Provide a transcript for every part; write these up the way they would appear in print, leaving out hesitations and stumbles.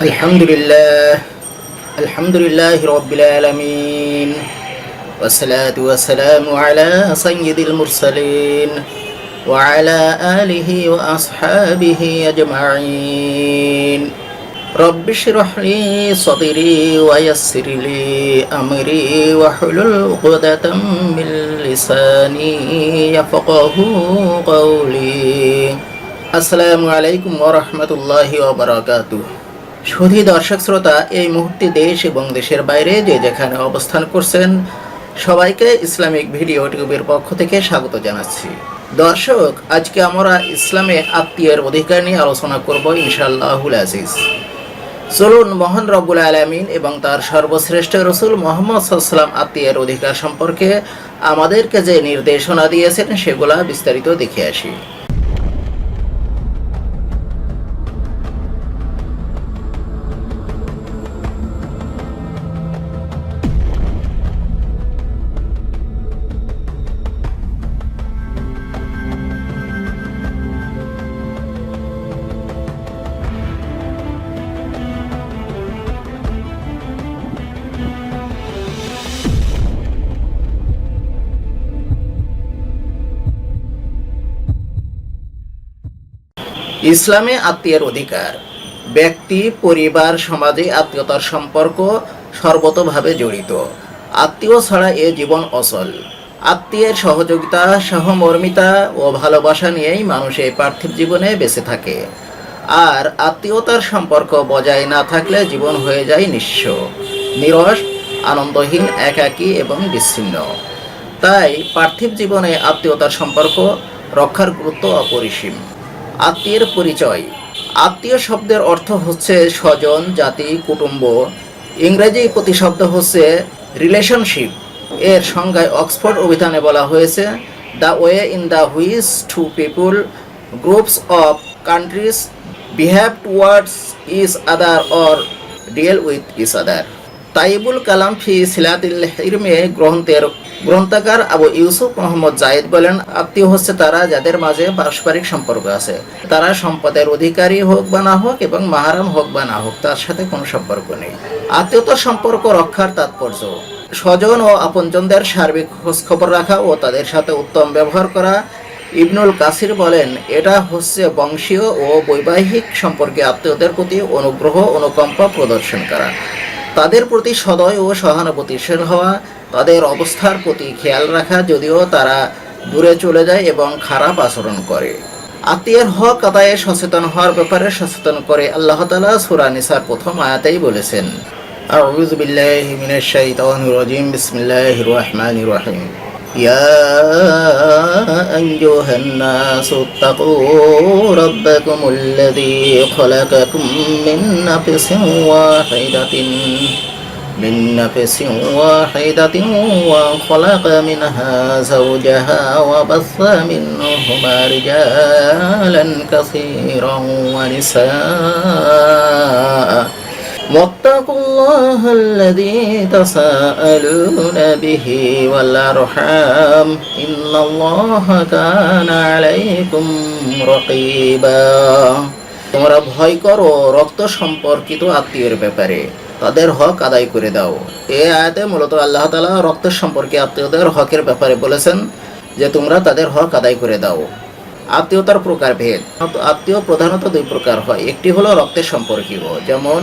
আলহামদুলিল্লাহ আলহামদুলিল্লাহ রব্বিল আলামিন ওয়াসসালাতু ওয়াসসালামু আলা সাইয়্যিদিল মুরসালিন ওয়া আলা আলিহি ওয়া আসহাবিহি আজমাইন রব্বি ইশরাহ লি সাদরি ওয়া ইয়াসসির লি আমরি ওয়াহলুল উকদাতাম মিন লিসানি ইয়াফকাহু কওলি। আসসালামু আলাইকুম ওয়া রাহমাতুল্লাহি ওয়া বারাকাতুহু। সুধী দর্শক শ্রোতা, এই মুহূর্তে দেশ এবং দেশের বাইরে যে যেখানে অবস্থান করছেন সবাইকে ইসলামিক ভিডিও টিউবের পক্ষ থেকে স্বাগত জানাচ্ছি। দর্শক, আজকে আমরা ইসলামে আত্মীয়ের অধিকার নিয়ে আলোচনা করব ইনশাআল্লাহুল আজিজ। চলুন মহান রব্বুল আলামিন এবং তার সর্বশ্রেষ্ঠ রসুল মুহাম্মদ সাল্লাল্লাহু আলাইহি ওয়াসাল্লাম আত্মীয়ের অধিকার সম্পর্কে আমাদেরকে যে নির্দেশনা দিয়েছেন সেগুলা বিস্তারিত দেখে আসি। ইসলামে আত্মীয়ের অধিকার। ব্যক্তি, পরিবার, সমাজে আত্মীয়তার সম্পর্ক সর্বতোভাবে জড়িত। আত্মীয় ছাড়া এ জীবন অচল। আত্মীয়ের সহযোগিতা, সহমর্মিতা ও ভালোবাসা নিয়েই মানুষ এই পার্থিব জীবনে বেঁচে থাকে। আর আত্মীয়তার সম্পর্ক বজায় না থাকলে জীবন হয়ে যায় নিঃস্ব, নিরস, আনন্দহীন, একাকী এবং বিচ্ছিন্ন। তাই পার্থিব জীবনে আত্মীয়তার সম্পর্ক রক্ষার গুরুত্ব অপরিসীম। আত্মীয়ের পরিচয়। আত্মীয় শব্দের অর্থ হচ্ছে স্বজন, জাতি, কুটুম্ব। ইংরেজি প্রতিশব্দ হচ্ছে রিলেশনশিপ। এর সংজ্ঞায় অক্সফোর্ড অভিধানে বলা হয়েছে, the way in the which two people, groups of countries behave towards each other or deal with each other. তাইবুল কালাম ফি সিলাতিল হিরমে গ্রন্থকার আবু ইউসুফ মোহাম্মদ জায়েদ বলেন, আত্মীয় হচ্ছে তারা যাদের মাঝে পারস্পরিক সম্পর্ক আছে। তারা সম্পদের অধিকারী হোক বা না হোক এবং মাহারাম হোক বা না হোক, তার সাথে কোনো সম্পর্ক নেই। আত্মীয়তার সম্পর্ক রক্ষার তাৎপর্য: স্বজন ও আপনজনদের সার্বিক খোঁজখবর রাখা ও তাদের সাথে উত্তম ব্যবহার করা। ইবনুল কাসির বলেন, এটা হচ্ছে বংশীয় ও বৈবাহিক সম্পর্কে আত্মীয়দের প্রতি অনুগ্রহ, অনুকম্পা প্রদর্শন করা, তাদের প্রতি সদয় ও সহানুভূতিশীল হওয়া, তাদের অবস্থার প্রতি খেয়াল রাখা যদিও তারা দূরে চলে যায় এবং খারাপ আচরণ করে। আত্মীয়ের হক আদায়ে সচেতন হওয়ার ব্যাপারে সচেতন করে আল্লাহ তাআলা সূরা নিসার প্রথম আয়াতেই বলেছেন, আউযু বিল্লাহি মিনাশ শাইতানির রাজিম, বিসমিল্লাহির রহমানির রহিম। ইয়া আইয়ুহান নাসু তাকু রাব্বাকুমুল্লাযী খালাকাকুম মিন নাফসিন ওয়াহিদাতিন ওয়া খালাকা মিনহা যাওজাহা ওয়া বাসসা মিনহুমা রিজালান কাসীরান ওয়া নিসাআ ওয়াত্তাকুল্লাহাল্লাযী তাসাআলুনা বিহি ওয়াল আরহাম ইন্নাল্লাহা কানা আলাইকুম রাকীবা। তোমরা ভয় করো রক্ত সম্পর্কিত আত্মীয়ের ব্যাপারে, তাদের হক আদায় করে দাও। এই আয়াতে মূলত আল্লাহ তাআলা রক্ত সম্পর্কে আত্মীয়দের হকের ব্যাপারে বলেছেন যে তোমরা তাদের হক আদায় করে দাও। আত্মীয়তার প্রকারভেদ। আত্মীয় প্রধানত দুই প্রকার হয়। একটি হলো রক্তের সম্পর্কীয়, যেমন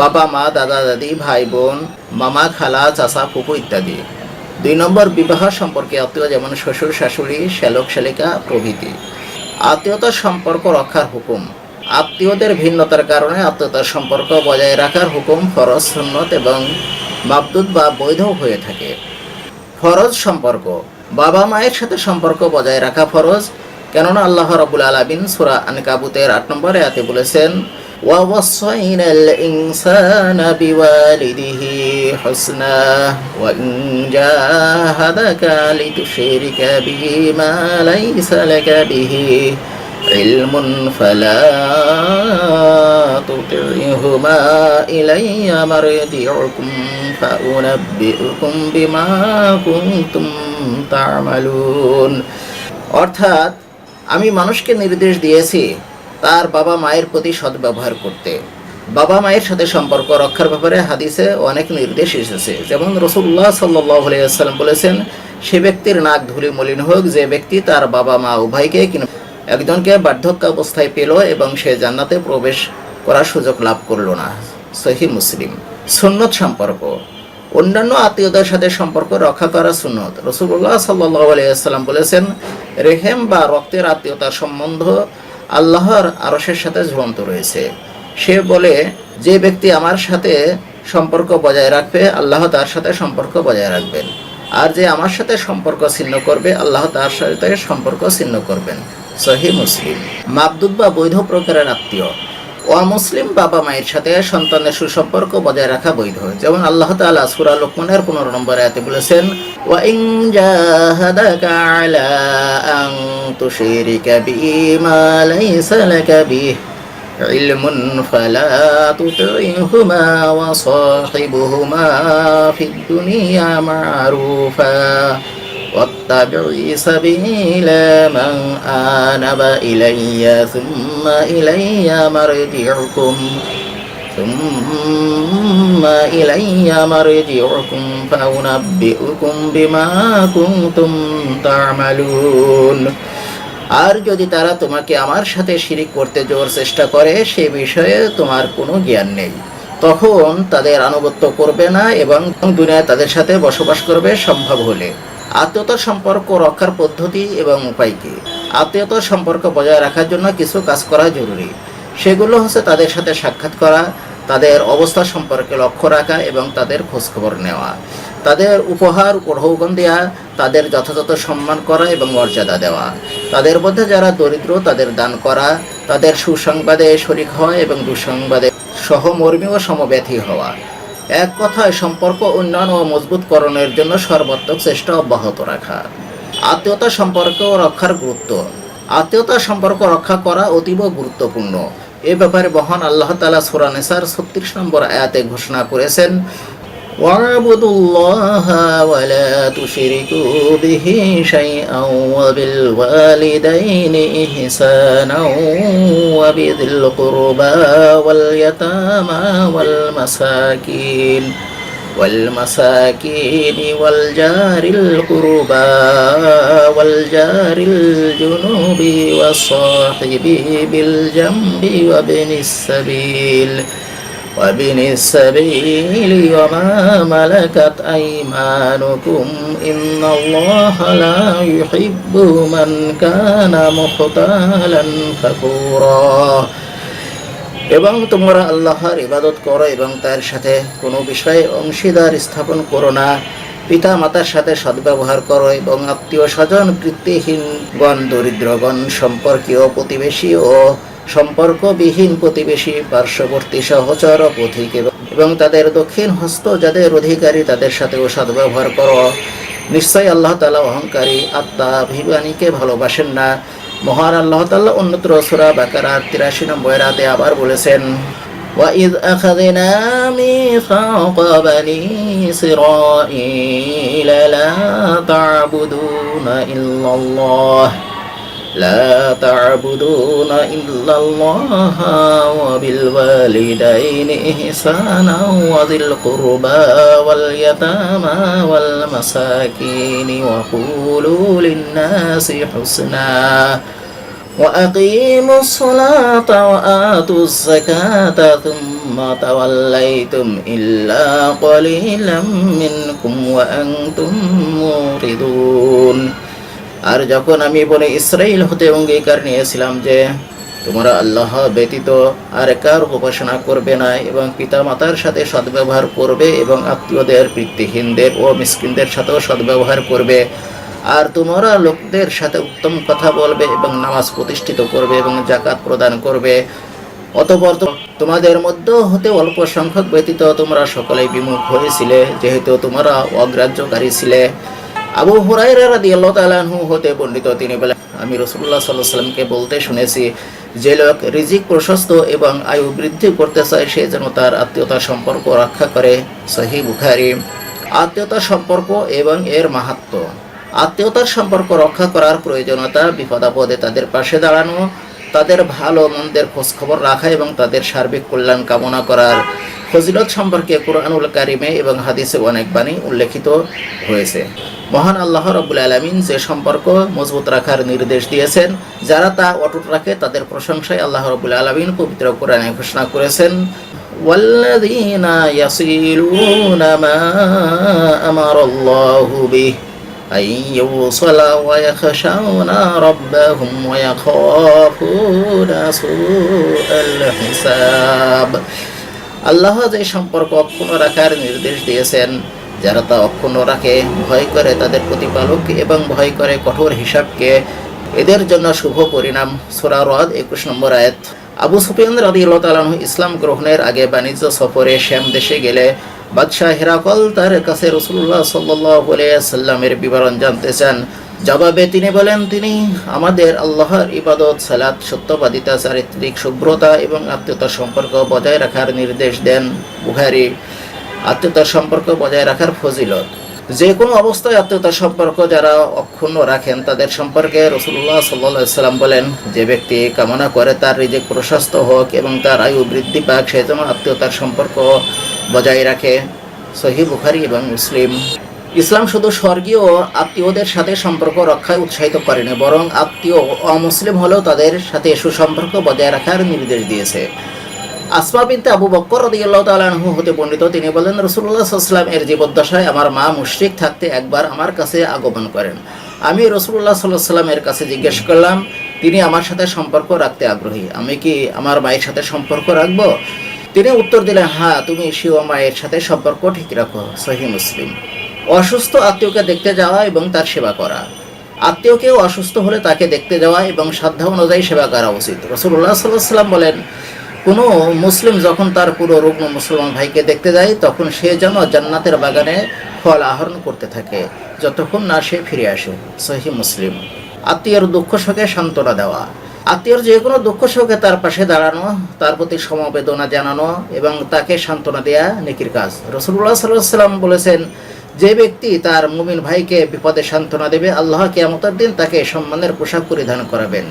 বাবা মা, দাদা দাদি, ভাই বোন, মামা খালা, চাচা ফুফু ইত্যাদি। 2 নম্বর বিবাহ সম্পর্কে আত্মীয়, যেমন শ্বশুর শাশুড়ি, শ্যালক শালিকা প্রভৃতি। আত্মীয়তার সম্পর্ক রক্ষার হুকুম। আত্মীয়দের ভিন্নতার কারণে আত্মীয়তার সম্পর্ক বজায় রাখার হুকুম ফরজ, সুন্নত এবং মাবদুদ বা বৈধ হয়ে থাকে। ফরজ সম্পর্ক। বাবা মায়ের সাথে সম্পর্ক বজায় রাখা ফরজ, কেননা আল্লাহ রাব্বুল আলামিন সূরা আনকাবুতের 8 নম্বর আয়াতে বলেছেন, وَوَصَّيْنَا الْإِنسَانَ بِوَالِدِهِ حُسْنًا وَإِنْ جَاهَدَاكَ لِتُشْرِكَ بِي مَا لَيْسَ لَكَ بِهِ عِلْمٌ فَلَا تُطِعْهُمَا إِلَيَّ مَرْجِعُكُمْ فَأُنَبِّئُكُمْ بِمَا كُنْتُمْ تَعْمَلُونَ। অর্থাৎ আমি মানুষকে নির্দেশ দিয়েছি তার বাবা মায়ের প্রতি সদ্ব্যবহার করতে, বাবা মায়ের সাথে সম্পর্ক রক্ষার ব্যাপারে হাদিসে অনেক নির্দেশ এসেছে। যেমন রাসূলুল্লাহ সাল্লাল্লাহু আলাইহি ওয়াসাল্লাম বলেছেন, সে ব্যক্তির নাক ধুলি মলিন হোক যে ব্যক্তি তার বাবা মা উভয়কে একজনকে বার্ধক্য অবস্থায় পেল এবং সে জান্নাতে প্রবেশ করার সুযোগ লাভ করল না। সহিহ মুসলিম। সুন্নত সম্পর্ক, অন্যান্য আত্মীয়দের সাথে সম্পর্ক রক্ষা করা সুন্নত। রাসূলুল্লাহ সাল্লাল্লাহু আলাইহি ওয়াসাল্লাম বলেছেন, রেহেম বা রক্তের আত্মীয়তার সম্বন্ধ আল্লাহর আরশের সাথে ঝুলন্ত রয়েছে। সে বলে, যে ব্যক্তি আমার সাথে সম্পর্ক বজায় রাখবে আল্লাহ তার সাথে সম্পর্ক বজায় রাখবেন, আর যে আমার সাথে সম্পর্ক ছিন্ন করবে আল্লাহ তার সাথে সম্পর্ক ছিন্ন করবেন। সহিহ মুসলিম। মাবদুদ বা বৈধ প্রকারের আত্মীয়, অমুসলিম বাবা মায়ের সাথে সন্তানের সুসম্পর্ক বজায় রাখা বৈধ। যেমন আল্লাহ তাআলা সূরা লুকমানের 15 নম্বর আয়াতে বলেছেন, ওয়া ইন জাহাদাকা আলা আন তুশরিকা বিমা লাইসা লাকা বিহি ইলমুন ফালা তুতি'হুমা ওয়া সাহিবহুমা ফিদ দুনিয়া মা'রুফা واتبعي سبيل من آنب إلي ثم إلي مرجعكم فأنبئكم بما كنتم تعملون। আর যদি তারা তোমাকে আমার সাথে শিরিক করতে জোর চেষ্টা করে সে বিষয়ে তোমার কোনো জ্ঞান নেই, তখন তাদের আনুগত্য করবে না এবং দুনিয়ায় তাদের সাথে বসবাস করবে সম্ভব হলে। আত্মীয়তার সম্পর্ক রক্ষার পদ্ধতি এবং উপায় কি? আত্মীয়তার সম্পর্ক বজায় রাখার জন্য কিছু কাজ করা জরুরি। সেগুলো হচ্ছে তাদের সাথে সাক্ষাৎ করা, তাদের অবস্থা সম্পর্কে লক্ষ্য রাখা এবং তাদের খোঁজখবর নেওয়া, তাদের উপহার গ্রহণ দেওয়া, তাদের যথাযথ সম্মান করা এবং মর্যাদা দেওয়া, তাদের মধ্যে যারা দরিদ্র তাদের দান করা, তাদের সুসংবাদে শরিক হওয়া এবং দুঃসংবাদে সহমর্মী ও সমব্যথী হওয়া। এক কথায় সম্পর্ক উন্নয়ন ও মজবুতকরণের জন্য সর্বাত্মক চেষ্টা অব্যাহত রাখা। আত্মীয়তা সম্পর্ক রক্ষার গুরুত্ব, আত্মীয়তা সম্পর্ক রক্ষা করা অতীব গুরুত্বপূর্ণ। এ ব্যাপারে মহান আল্লাহ তাআলা সূরা নিসার 36 নম্বর আয়াতে ঘোষণা করেছেন, ওয়া'বুদুল্লাহা ওয়া লা তুশরিকু বিহি শাইআন ওয়া বিল ওয়ালিদাইনি ইহসানাও ওয়া বিযিল কুরবা ওয়াল ইয়াতামা ওয়াল মাসাকিন ওয়াল জারিল কুরবা ওয়াল জারিল জুনুবি ওয়াস সাহিবি বিল জামবি ওয়া বিনিস সাবিল ওয়া মা মালাকাত আইমানুকুম ইন্নাল্লাহা লা ইউহিব্বু মান কানা মুখতালান ফাকুরা। এবং তোমরা আল্লাহর ইবাদত করো এবং তার সাথে কোনো বিষয়ে অংশীদার স্থাপন করো না। পিতা মাতার সাথে সদ্ব্যবহার করো এবং আত্মীয় স্বজন, বৃত্তিহীনগণ, দরিদ্রগণ, সম্পর্কীয় প্রতিবেশী ও সম্পর্কবিহীন প্রতিবেশী, পার্শ্ববর্তী সহচর ও পথিক এবং তাদের দক্ষিণ হস্ত যাদের অধিকারী তাদের সাথেও সদ্ব্যবহার করো। নিশ্চয়ই আল্লাহ তাআলা অহংকারী আত্মাভিমানীকে ভালোবাসেন না। মহান আল্লাহ তাআলা অন্যত্র সূরা বাকারার 83 নম্বর আয়াতে আবার বলেছেন, وَإِذْ أَخَذْنَا مِيثَاقَ بَنِي إِسْرَائِيلَ لَا تَعْبُدُونَ إِلَّا اللَّهَ وَبِالْوَالِدَيْنِ إِحْسَانًا وَذِي الْقُرْبَى وَالْيَتَامَى وَالْمَسَاكِينِ وَقُولُوا لِلنَّاسِ حُسْنًا وَأَقِيمُوا الصَّلَاةَ وَآتُوا الزَّكَاةَ ثُمَّ تَوَلَّيْتُمْ إِلَّا قَلِيلًا مِنْكُمْ وَأَنْتُمْ مُعْرِضُونَ। আর যখন আমি বনে ইসরাইল হতে অঙ্গীকার নিয়েছিলাম যে তোমরা আল্লাহ ব্যতীত আর কার উপাসনা করবে না এবং পিতা মাতার সাথে সদ্ব্যবহার করবে এবং আত্মীয়দের, পিতৃহীনদের ও মিসকিনদের সাথেও সদ্ব্যবহার করবে, আর তোমরা লোকদের সাথে উত্তম কথা বলবে এবং নামাজ প্রতিষ্ঠিত করবে এবং যাকাত প্রদান করবে, অতঃপর তোমাদের মধ্যে হতে অল্প সংখ্যক ব্যতীত তোমরা সকলেই বিমুখ হয়েছিলে, যেহেতু তোমরা অগ্রাহ্যকারী ছিলে। আবু হুরায়রা রাদিয়াল্লাহু তাআলা আনহু হতে বর্ণিত, তিনি বলেন, আমি রাসূলুল্লাহ সাল্লাল্লাহু আলাইহি ওয়াসাল্লামকে বলতে শুনেছি, যে লোক রিজিক প্রশস্ত এবং আয়ু বৃদ্ধি করতে চায় সে যেন তার আত্মীয়তার সম্পর্ক রক্ষা করে। সহিহ বুখারী। আত্মীয়তার সম্পর্ক এবং এর মাহাত্ম্য। আত্মীয়তার সম্পর্ক রক্ষা করার প্রয়োজনীয়তা, বিপদাপদে তাদের পাশে দাঁড়ানো, তাদের ভালো মন্দের খোঁজখবর রাখা এবং তাদের সার্বিক কল্যাণ কামনা করার ফজিলত সম্পর্কে কুরআনুল কারিমে এবং হাদিসে অনেক বাণী উল্লেখিত হয়েছে। মহান আল্লাহ রাব্বুল আলামিন যে সম্পর্ক মজবুত রাখার নির্দেশ দিয়েছেন, যারা তা অটুট রাখে তাদের প্রশংসায় আল্লাহ রাব্বুল আলামিন পবিত্র কোরআনে ঘোষণা করেছেন, ওয়াল্লাযীনা ইয়াসিলুনা মা আমারাল্লাহু বিহি أن يوصل ويخشون ربهم ويخافون سوء الحساب। আল্লাহ যে সম্পর্ক অক্ষুণ্ণ রাখার নির্দেশ দিয়েছেন, যারা তা অক্ষুণ্ণ রাখে, ভয় করে তাদের প্রতিপালক এবং ভয় করে কঠোর হিসাবকে, এদের জন্য শুভ পরিণাম। সূরা রদ 21 নম্বর আয়াত। আবু সুফিয়ান রাদিয়াল্লাহু তাআলা আনহু ইসলাম গ্রহণের আগে বাণিজ্য সফরে শ্যাম দেশে গেলে বাদশাহ হিরাকল তার কাছে রাসূলুল্লাহ সাল্লাল্লাহু আলাইহি ওয়াসাল্লামের বিবরণ জানতে চান। জবাবে তিনি বলেন, তিনি আমাদের আল্লাহর ইবাদত, সালাত, সত্যবাদিতা, চারিত্রিক শুভ্রতা এবং আত্মীয়তার সম্পর্ক বজায় রাখার নির্দেশ দেন। বুখারী। আত্মীয়তার সম্পর্ক বজায় রাখার ফজিলত। যে কোনো অবস্থায় আত্মীয়তার সম্পর্ক যারা অক্ষুণ্ণ রাখেন তাদের সম্পর্কে রাসূলুল্লাহ সাল্লাল্লাহু আলাইহি ওয়াসাল্লাম বলেন, যে ব্যক্তি কামনা করে তার রিজিক প্রশস্ত হোক এবং তার আয়ু বৃদ্ধি পাক, সে যেন আত্মীয়তার সম্পর্ক বজায় রাখে। সহিহ বুখারী এবং মুসলিম। ইসলাম শুধু স্বর্গীয় আত্মীয়দের সাথে সম্পর্ক রক্ষায় উৎসাহিত করেনি, বরং আত্মীয় অমুসলিম হলেও তাদের সাথে সুসম্পর্ক বজায় রাখার নির্দেশ দিয়েছে। আসমা বিনতে আবু বকর রাদিয়াল্লাহু তাআলা আনহু হতে বর্ণিত, তিনি বলেন, রাসূলুল্লাহ সাল্লাল্লাহু আলাইহি ওয়াসাল্লাম এর জীবদ্দশায় আমার মা মুশরিক থাকতে একবার আমার কাছে আগমন করেন। আমি রাসূলুল্লাহ সাল্লাল্লাহু আলাইহি ওয়াসাল্লামের কাছে জিজ্ঞেস করলাম, তিনি আমার সাথে সম্পর্ক রাখতে আগ্রহী, আমি কি আমার মায়ের সাথে সম্পর্ক রাখব? তিনি উত্তর দিলেন, হ্যাঁ, তুমি স্বীয় মায়ের সাথে সম্পর্ক ঠিক রাখো। সহিহ মুসলিম। অসুস্থ আত্মীয়কে দেখতে যাওয়া এবং তার সেবা করা। আত্মীয়কেও অসুস্থ হলে তাকে দেখতে যাওয়া এবং সাধ্য অনুযায়ী সেবা করা উচিত। রাসূলুল্লাহ সাল্লাল্লাহু আলাইহি ওয়াসাল্লাম বলেন, কোনো মুসলিম যখন তার পুরো রুগ্ন মুসলমান ভাইকে দেখতে যায়, তখন সে যেন জান্নাতের বাগানে ফল আহরণ করতে থাকে যতক্ষণ না সে ফিরে আসে। সহিহ মুসলিম। আত্মীয়ের দুঃখ শোকে সান্ত্বনা দেওয়া। আত্মীয়র যে কোনো দুঃখ শোকে তার পাশে দাঁড়ানো, তার প্রতি সমবেদনা জানানো এবং তাকে সান্ত্বনা দেয়া নেকির কাজ। রাসূলুল্লাহ সাল্লাল্লাহু আলাইহি ওয়াসাল্লাম বলেছেন, যে ব্যক্তি তার মুমিন ভাইকে বিপদে সান্ত্বনা দেবে, আল্লাহ কিয়ামতের দিন তাকে সম্মানের পোশাক পরিধান করাবেন।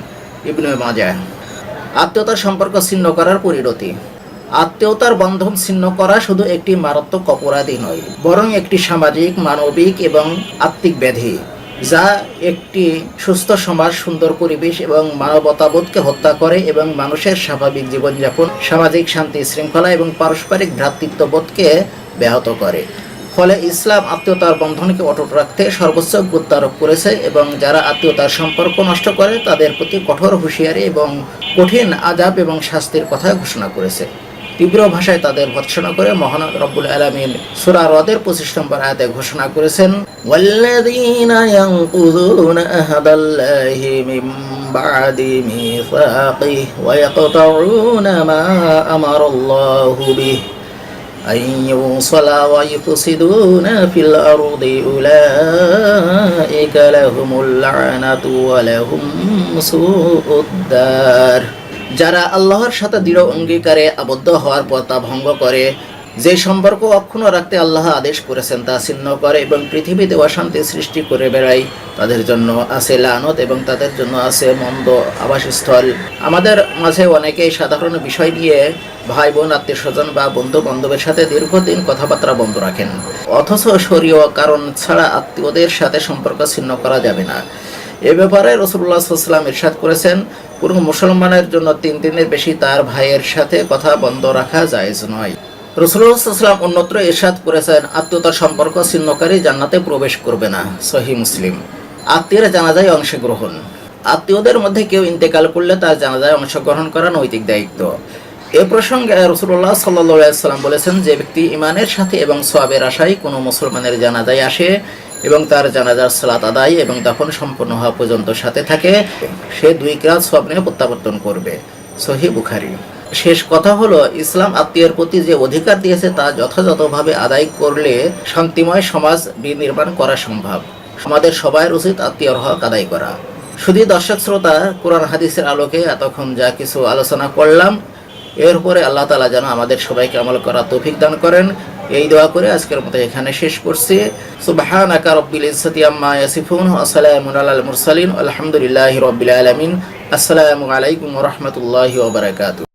ইবনে মাজাহ। আত্মীয়তার সম্পর্ক ছিন্ন করার পরিণতি। আত্মীয়তার বন্ধন ছিন্ন করা শুধু একটি মারাত্মক অপরাধী নয়, বরং একটি সামাজিক, মানবিক এবং আত্মিক ব্যাধি, যা একটি সুস্থ সমাজ, সুন্দর পরিবেশ এবং মানবতাবোধকে হত্যা করে এবং মানুষের স্বাভাবিক জীবনযাপন, সামাজিক শান্তি শৃঙ্খলা এবং পারস্পরিক ভ্রাতৃত্ববোধকে ব্যাহত করে। ফলে ইসলাম আত্মীয়তার বন্ধনকে অটুট রাখতে সর্বোচ্চ গুরুত্ব আরোপ করেছে এবং যারা আত্মীয়তার সম্পর্ক নষ্ট করে তাদের প্রতি কঠোর হুঁশিয়ারি এবং কঠিন আযাব এবং শাস্তির কথা ঘোষণা করেছে। তীব্র ভাষায় তাদের ভর্ৎসনা করে মহান রব্বুল আলামিন সূরা রদের 25 নম্বর আয়াতে ঘোষণা করেছেন, ওয়াল্লাযীনা ইয়ানকুযুনা আহদাল্লাহি মিন বা'দি মিসাকিহি ওয়া ইয়াকতাউনা মা আমারাল্লাহু বিহি أن يوصل ويفسدون في الأرض أولئك لهم اللعنة ولهم سوء الدار। যারা আল্লাহর সাথে দৃঢ় অঙ্গীকারে আবদ্ধ হওয়ার পর তা ভঙ্গ করে, যে সম্পর্ক অক্ষুণ্ণ রাখতে আল্লাহ আদেশ করেছেন তা ছিন্ন করে এবং পৃথিবীতে অশান্তি সৃষ্টি করে বেড়ায়, তাদের জন্য আছে লানত এবং তাদের জন্য আছে মন্দ আবাসস্থল। আমাদের মাঝে অনেকেই সাধারণ বিষয় নিয়ে ভাই বোন, আত্মীয় স্বজন বা বন্ধু বান্ধবের সাথে দীর্ঘদিন কথাবার্তা বন্ধ রাখেন, অথচ শরীয় কারণ ছাড়া আত্মীয়দের সাথে সম্পর্ক ছিন্ন করা যাবে না। এ ব্যাপারে রাসূলুল্লাহ সাল্লাল্লাহু আলাইহি ওয়াসাল্লাম ইরশাদ করেছেন, কোনো মুসলমানের জন্য 3 দিনের বেশি তার ভাইয়ের সাথে কথা বন্ধ রাখা জায়েজ নয়। রাসূলুল্লাহ সাল্লাল্লাহু আলাইহি ওয়াসাল্লাম অন্যত্র ইরশাদ করেছেন, আত্মীয়তার সম্পর্ক ছিন্নকারী জান্নাতে প্রবেশ করবে না। সহিহ মুসলিম। আত্মীয়ের জানাজায় অংশগ্রহণ। আত্মীয়দের মধ্যে কেউ ইন্তেকাল করলে তার জানাজায় অংশগ্রহণ করা নৈতিক দায়িত্ব। এ প্রসঙ্গে রাসূলুল্লাহ সাল্লাল্লাহু আলাইহি ওয়াসাল্লাম বলেছেন, যে ব্যক্তি ঈমানের সাথে এবং সওয়াবের আশায় কোনো মুসলমানের জানাজায় আসে এবং তার জানাজার সালাত আদায় এবং দাফন সম্পন্ন হওয়া পর্যন্ত সাথে থাকে, সে 2 কিরাত সওয়াব নিয়ে প্রত্যাবর্তন করবে। সহিহ বুখারী। শেষ কথা হলো, ইসলাম আত্মীয়ের প্রতি যে অধিকার দিয়েছে তা যথাযথভাবে আদায় করলে শান্তিময় সমাজ বিনির্মাণ করা সম্ভব। আমাদের সবার উচিত আত্মীয়র হক আদায় করা। শুধু দর্শক শ্রোতা, কোরআন হাদিসের আলোকে এতক্ষণ যা কিছু আলোচনা করলাম, এর উপরে আল্লাহ তাআলা যেন আমাদের সবাইকে আমল করার তৌফিক দান করেন। এই দোয়া করে আজকের মতো এখানে শেষ করছি। সুবহানাকা রাব্বিল ইজ্জাতি আম্মা ইয়াসিফুন ওয়া সালামুন আলাল মুরসালিন আলহামদুলিল্লাহি রাব্বিল আলামিন। আসসালামু আলাইকুম ওয়া রাহমাতুল্লাহি ওয়া বারাকাতুহু।